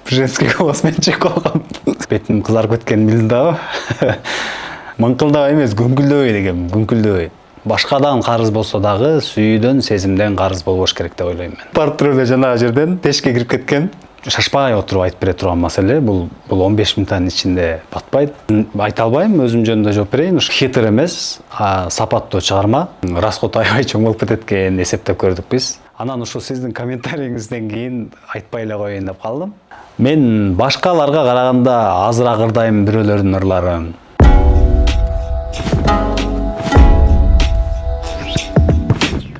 Женский голос мен чек калгам. Бетим кызарып кеткенин билдим дагы. Мыңкылдабай эмес, күңкүлдөбөй дегем, күңкүлдөбөй. Башкадан карыз болсо дагы сүйүүдөн, сезимден карыз болбош керек деп ойлойм мен. Партирлер жанагы жерден тешке кирип кеткен. Шашпай отуруп айтып бере турган маселе. Бул 15 минуттан ичинде батпайт. Айта албайм, өзүм жөнүндө жооп берейин. Хитр эмес, сапаттуу чыгарма. Расход аябай чоң болуп кетет экен эсептеп көрдүк биз. Анан ушул сиздин комментарийиңизден кийин айтпай эле коеюн деп калдым. Мен башкаларга караганда азыраак ырдайм бирөөлөрдүн ырларын.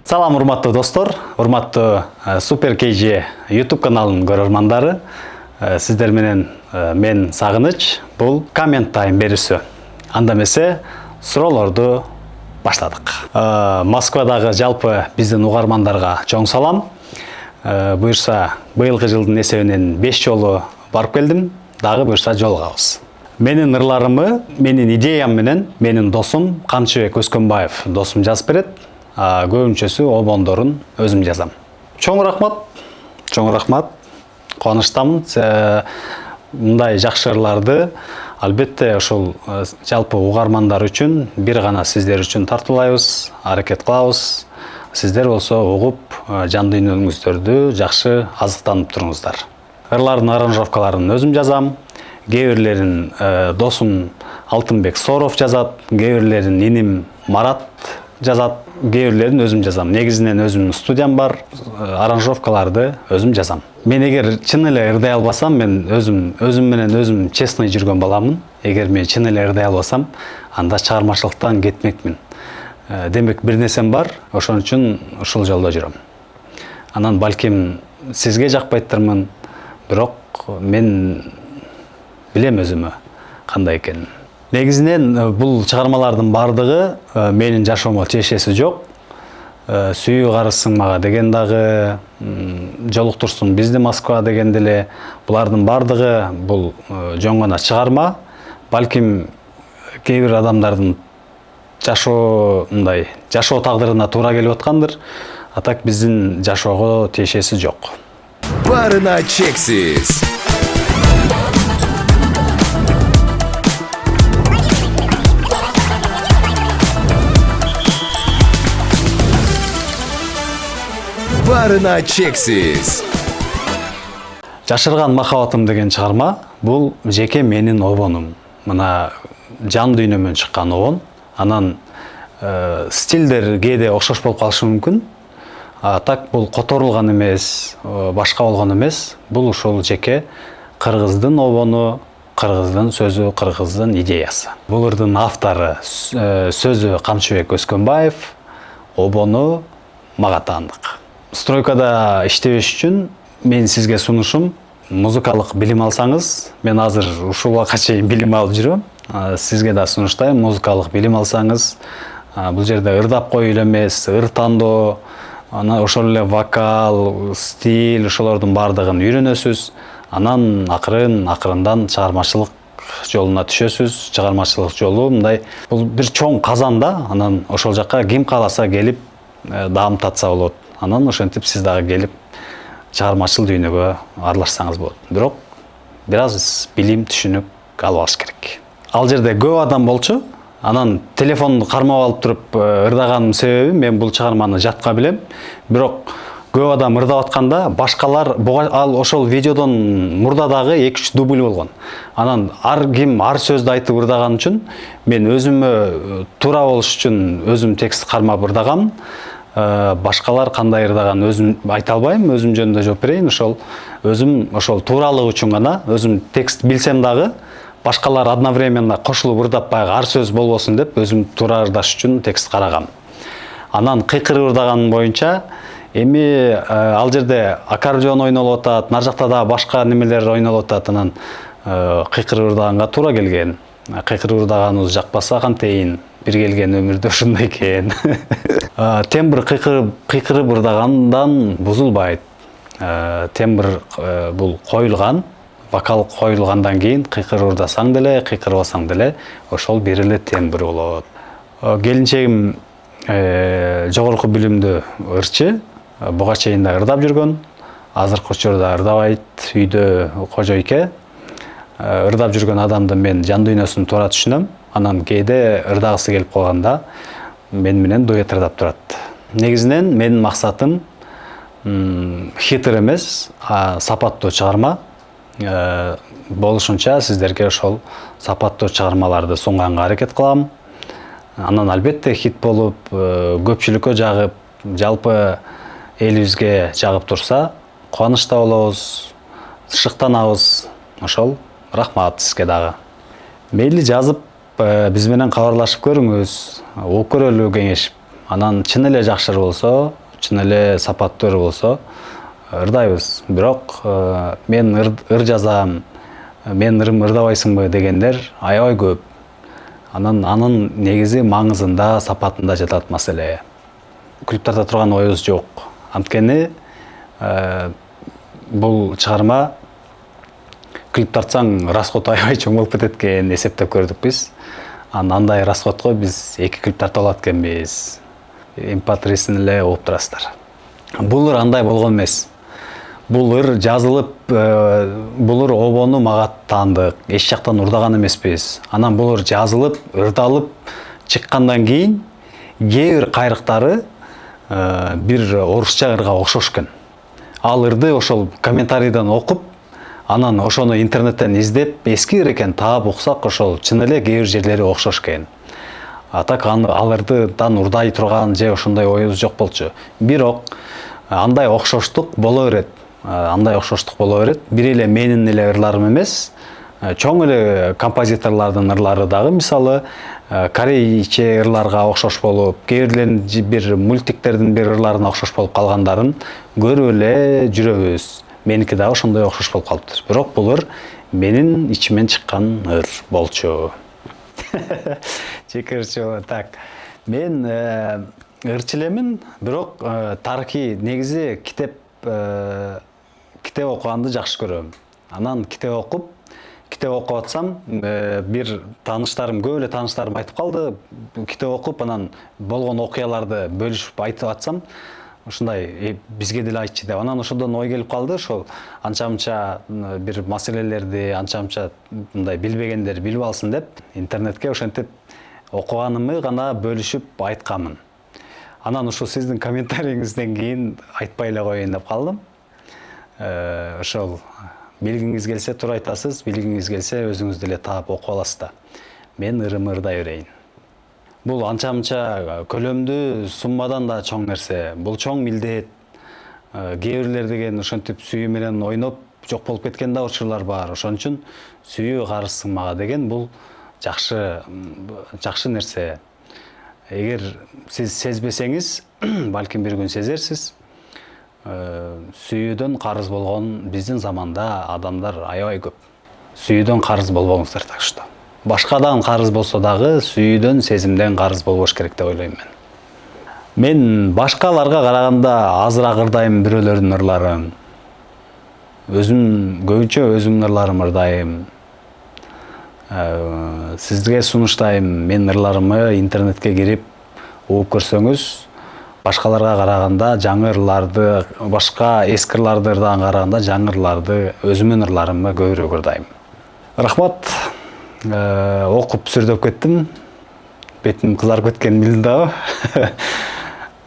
Салам урматтуу достор, урматтуу Супер KG YouTube каналынын көрөрмандары. Сиздер менен мен Сагыныч. Бул коммент тайм берүүсү. Анда эмесе суроолорду баштадык. Москвадагы жалпы биздин угармандарга чоң салам. Буюрса, быйылкы жылдын эсебинен 5 жолу барып келдим. Дагы буюрса жолугабыз. Менин ырларымы, менин идеям менен менин досум Камчыбек Өскөнбаев досум жазып берет. Көбүнчөсү обондорун өзүм жазам. Чоң рахмат. Кубанычтамын. Мындай жакшы ырларды албетте ошол жалпы угармандар үчүн бир гана сиздер үчүн тартуулайбыз, аракет кылабыз. Сиздер болсо угуп, жан дүйнөңүздөрдү жакшы азыктанып туруңуздар. Ырлардын аранжировкаларын өзүм жазам. Кээ бирлерин досум Алтынбек Соров жазат, кээ бирлерин иним Марат жазат, кээ бирлерин өзүм жазам. Негизинен өзүмдүн студиям бар, аранжировкаларды өзүм жазам. Мен эгер чын эле ырдай албасам, мен өзүм менен өзүм честный жүргөн баламын. Эгер мен чын эле ырдай албасам, анда чыгармачылыктан кетмекмин. Демек бир нерсем бар, ошон үчүн ушул жолдо жүрөм. Анан балким сизге жакпайттырмын, бирок мен билем өзүмө кандай экенин. Негизинен бул чыгармалардын бардыгы менин жашоомо тиешеси жок. Сүйүү карызсың мага деген дагы, жолуктурсун бизди Москва деген деле, булардын бардыгы бул жөн гана чыгарма. Балким кээ бир адамдардын жашоо тагдырына туура келип аткандыр. А так биздин жашоого тиешеси жок. Барына чексиз. Барына чексиз. Жашырган махабатым деген чыгарма бул жеке менин обонум. Мына жан дүйнөмөн чыккан обон. Анан стилдер кээде окшош болуп калышы мүмкүн. Так бул которулган эмес, башка болгон эмес. Бул ушул жеке кыргыздын обону, кыргыздын сөзү, кыргыздын идеясы. Бул ырдын автору сөзү Камчыбек Өскөнбаев, обону мага таандык. Стройкада иштебеш үчүн мен сизге сунушум музыкалык билим алсаңыз, мен азыр ушул убакка чейин билим алып жүрөм. Сизге да сунуштайм, музыкалык билим алсаңыз, бул жерде ырдап коюу эле эмес, ыр тандоо, ошол эле вокал, стиль, ошолордун бардыгын үйрөнөсүз. Анан акырындан чыгармачылык жолуна түшөсүз. Чыгармачылык жолу мындай бул бир чоң казан да, анан ошол жакка ким кааласа келип даам татса болот. Анан ошентип сиз дагы келип чыгармачыл дүйнөгө аралашсаңыз болот. Бирок бир аз билим, түшүнүк алып керек. Ал жерде көп адам болчу. Анан телефонду кармап алып туруп ырдаганымдын себеби мен бул чыгарманы жатка билем. Бирок көп адам ырдап атканда башкалар ал ошол видеодон мурда дагы 2-3 дубль болгон. Анан ар ким ар сөздү айтып ырдаган үчүн мен өзүмө туура болуш үчүн өзүм текст кармап ырдагам. Башкалар кандай ырдаган өзүм айта албайм, өзүм жөнүндө жооп берейин. Өзүм ошол тууралык үчүн гана, өзүм текст билсем дагы, башкалар одновременно кошулуп ырдап баягы ар сөз болбосун деп өзүм туура ырдаш үчүн текст карагам. Анан кыйкырып ырдаганым боюнча эми ал жерде аккордеон ойнолуп атат, нар жакта да башка немелер ойнолуп атат. Анан кыйкырып ырдаганга туура келген. Кыйкырып ырдаганыбыз жакпаса кантейин, бир келген өмүрдө ушундай экен. Тембр кыйкырып ырдагандан бузулбайт. Тембр бул коюлган, вокал коюлгандан кийин кыйкырып ырдасаң деле, кыйкырбасаң деле ошол бир эле тембр болот. Келинчегим жогорку билимдүү ырчы, буга чейин да ырдап жүргөн. азыркы учурда ырдабайт, үйдө кожойке. Ырдап жүргөн адамды мен жан дүйнөсүн туура түшүнөм. Анан кээде ырдагысы келип калганда мен менен дуэт ырдап турат. Негизинен менин максатым хитр эмес, сапаттуу чыгарма. Болушунча сиздерге ошол сапаттуу чыгармаларды сунганга аракет кылам. Анан албетте хит болуп, көпчүлүккө жагып, жалпы элибизге жагып турса, кубанычта болобуз, шыктанабыз. Ошол рахмат сизге дагы. Мейли жазып, биз менен кабарлашып көрүңүз, угуп көрөлү кеңешип. Анан чын эле жакшы болсо, чын эле сапаттуу болсо, ырдайбыз. Бирок мен ыр жазам, мен ырым ырдабайсыңбы дегендер аябай көп. Анын негизи маңызында, сапатында жатат маселе. Күлүп тарта турган оюбуз жок. Анткени бул чыгарма күлүп тартсаң расход аябай чоң болуп кетет экен эсептеп көрдүк биз. Андай расходко биз 2 күлүп тарта алат экенбиз. Эмпатрисин эле угуп турасыздар. Бул ыр андай болгон эмес. Бул ыр жазылып, бул ыр обону мага таандык. Эч жактан урдаган эмеспиз. Анан бул ыр жазылып, ырдалып чыккандан кийин кээ бир кайрыктары бир орусча ырга окшош экен. Ал ырды ошол комментарийден окуп, анан ошону интернеттен издеп, эски ыр экен таап уксак, ошол чын эле кээ бир жерлери окшош экен. Так ал ырдыдан урдай турган же ошондой оюбуз жок болчу. Бирок андай окшоштук боло берет. Бир эле менин эле ырларым эмес, чоң эле композиторлордун ырлары дагы, мисалы, корейче ырларга окшош болуп, кээ бирлерин бир мультиктердин бир ырларына окшош болуп калгандарын көрүп эле жүрөбүз. Меники дагы ошондой окшош болуп калыптыр. Бирок бул ыр менин ичимен чыккан ыр болчу. Чекерчи, так. Мен ырчы элемин, бирок тарыхый негизи китеп окуганды жакшы көрөм. Анан китеп окуп атсам, бир тааныштарым, көп эле тааныштарым айтып калды. Китеп окуп, анан болгон окуяларды бөлүшүп айтып атсам, ушундай бизге деле айтчы деп. Анан ошондон ой келип калды, ошол анча-мынча бир маселелерди, анча-мынча мындай билбегендер билип алсын деп, интернетке ошентип окуганымы гана бөлүшүп айтканмын. Анан ушул сиздин комментарийиңизден кийин айтпай эле коеюн деп калдым. Ошол билгиңиз келсе туура айтасыз, билгиңиз келсе өзүңүз деле таап окуп аласыз да. Мен ырымы ырдай берейин. Бул анча-мынча көлөмдүү суммадан да чоң нерсе. Бул чоң милдет. Кээ бирлер деген ошентип сүйүү менен ойноп жок болуп кеткен да учурлар бар. Ошон үчүн сүйүү карызсың мага деген бул жакшы нерсе. Эгер сиз сезбесеңиз, балким бир күн сезерсиз. Сүйүүдөн карыз болгон биздин заманда адамдар аябай көп. Сүйүүдөн карыз болбоңуздар, так что. Башкадан карыз болсо дагы сүйүүдөн, сезимден карыз болбош керек деп ойлойм мен. Мен башкаларга караганда азыраак ырдайм бирөөлөрдүн ырларын. Көбүнчө өзүмдүн ырларымды ырдайм. Сизге сунуштайм, мен ырларымы интернетке кирип угуп көрсөңүз, башкаларга караганда жаңы ырларды, башка эски ырларды ырдаганга караганда жаңы ырларды, өзүмдүн ырларымы көбүрөөк ырдайм. Рахмат. Окуп сүрдөп кеттим. Бетим кызарып кеткенин билдим дагы.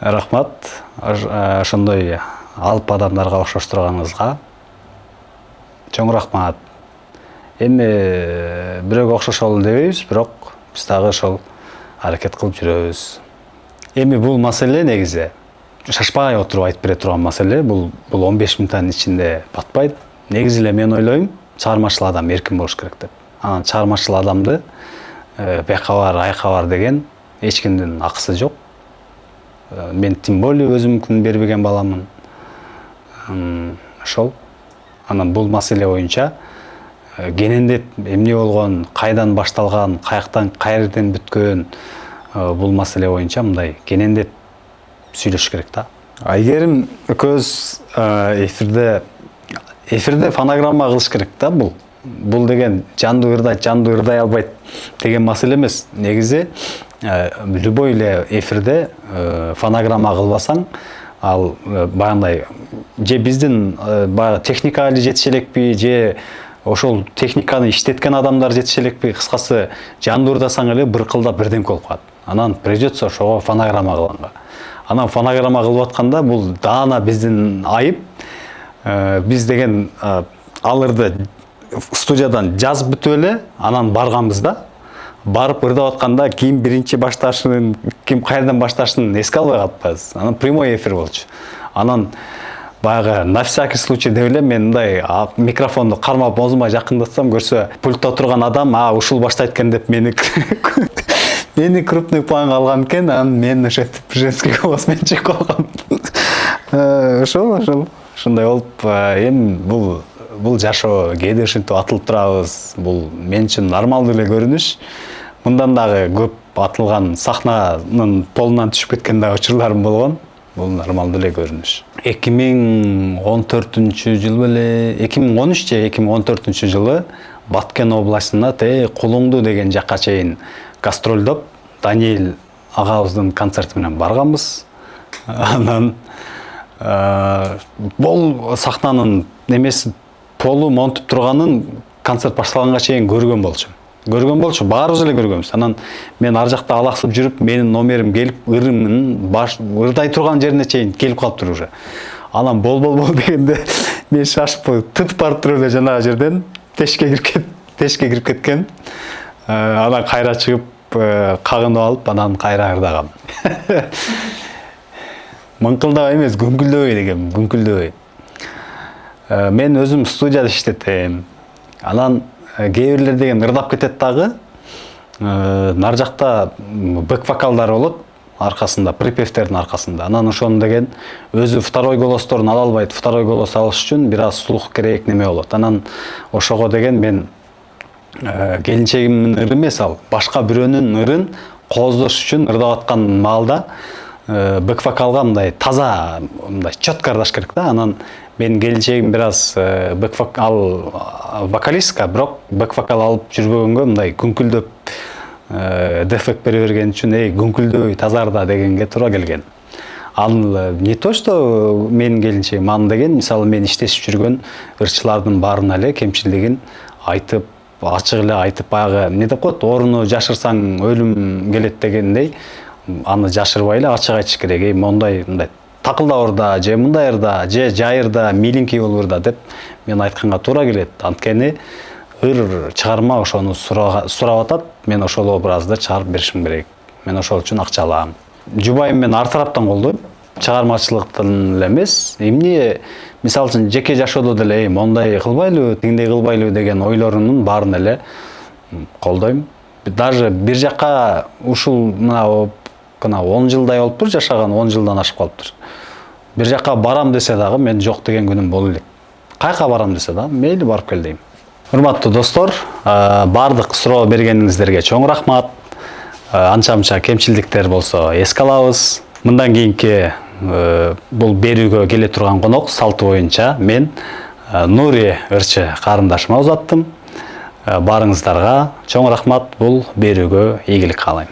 Рахмат. Ошондой алып адамдарга окшош турганыңызга чоң рахмат. Эми бирөөгө окшошолу дебейбиз, бирок биз дагы ошол аракет кылып жүрөбүз. Эми бул маселе негизи шашпай отуруп айтып бере турган маселе. Бул 15 мүнөттүн ичинде батпайт. Негизи эле мен ойлойм, чыгармачыл адам эркин болуш керек деп. Анан чыгармачыл адамды бияка бар, аяка бар деген эч кимдин акысы жок. Мен тем более өзүмкүн бербеген баламын. Ошол. Анан бул маселе боюнча кенендеп эмне болгон, кайдан башталган, каяктан кайерден бүткөн бул маселе боюнча мындай кенендеп сүйлөш керек да. Айгерим экөөбүз эфирде фонограмма кылыш керек да бул. Бул деген жанды ырдай албайт деген маселе эмес. Негизи любой эле эфирде фонограмма кылбасаң, ал баягындай же биздин баягы техникага эле жетише элекпи, же ошол техниканы иштеткен адамдар жетише элекпи, кыскасы жанды ырдасаң эле бир кылдап бирдемке болуп калат. Анан придется ошого фонограмма кылганга. Анан фонограмма кылып атканда бул даана биздин айып. Биз деген ал ырды студиядан жазып бүтүп эле анан барганбыз да. Барып ырдап атканда ким биринчи башташын, ким кайерден башташын эске албай калыппыз. Анан прямой эфир болчу. Анан баягы на всякий случай деп эле мен мындай микрофонду кармап оозума жакындатсам, көрсө пультта турган адам ушул баштайт экен деп мени крупный планга алган экен. Анан мен ошентип женский голосмен чыгып калгам. Ошол ушундай болуп, эми бул жашоо кээде ушинтип атылып турабыз. Бул мен үчүн нормалдуу эле көрүнүш. Мындан дагы көп атылган, сахнанын полунан түшүп кеткен дагы учурларым болгон. Бул нормалдуу эле көрүнүш. 2014 жыл беле, 2013 же 2014 жылы Баткен областына Кулуңду деген жакка чейин гастролдоп, Даниил агабыздын концерти менен барганбыз. Анан бул сахнанын немеси полу монтуп турганын концерт башталганга чейин көргөн болчу, баарыбыз эле көргөнбүз. Анан мен ар жакта алаксып жүрүп, менин номерим келип, ырдай турган жерине чейин келип калыптыр уже. Анан бол дегенде мен шашып тытып барып туруп эле жанагы жерден тешке кирип кеткем. Анан кайра чыгып, кагынып алып, анан кайра ырдагам. Мыңкылдабай эмес, күңкүлдөбөй дегем, күңкүлдөбөй. Мен өзүм студияда иштетем. Анан кээ бирлер деген ырдап кетет дагы. Нар жакта бэк вокалдар болот, аркасында, припевтердин аркасында. Анан ошону деген өзү второй голосторун ала албайт. Второй голос алыш үчүн бир аз слух керек неме болот. Анан ошого деген мен келинчегимдин ыры эмес, ал башка бирөөнүн ырын кооздош үчүн ырдап аткан маалда бэк вокалга мындай таза, мындай четко ырдаш керек да. Анан мен келинчегим бир аз ал вокалистка, бирок бэк вокал алып жүрбөгөнгө мындай күңкүлдөп дефект бере берген үчүн күңкүлдөбөй таза ырда дегенге туура келген. Ал не то что менин келинчегим, аны деген мисалы мен иштешип жүргөн ырчылардын баарына эле кемчилигин айтып, ачык эле айтып, баягы эмне деп коет, ооруну жашырсаң өлүм келет дегендей, аны жашырбай эле ачык айтыш керек. Мондай такылдап ырда, же мындай ырда, же жай ырда, миилинки болуп ырда деп мен айтканга туура келет. Анткени ыр чыгарма ошону сурап атат, мен ошол образды чыгарып беришим керек. Мен ошол үчүн акча алам. Жубайым мен ар тараптан колдойм, чыгармачылыктан эле эмес. Эмне мисалы үчүн жеке жашоодо деле мондай кылбайлы, тигиндей кылбайлы деген ойлорунун баарын эле колдойм. Даже бир жакка ушул мына 10 жылдай болуптур жашаган, 10 жылдан ашып калыптыр. Бир жакка барам десе дагы мен жок деген күнүм боло элек. Кайка барам десе дагы мейли барып кел дейм. Урматтуу достор, бардык суроо бергениңиздерге чоң рахмат. Анча-мынча кемчилдиктер болсо эске алабыз. Мындан кийинки бул берүүгө келе турган конок салты боюнча мен Нури ырчы карындашыма узаттым. Барыңыздарга чоң рахмат, бул берүүгө ийгилик каалайм.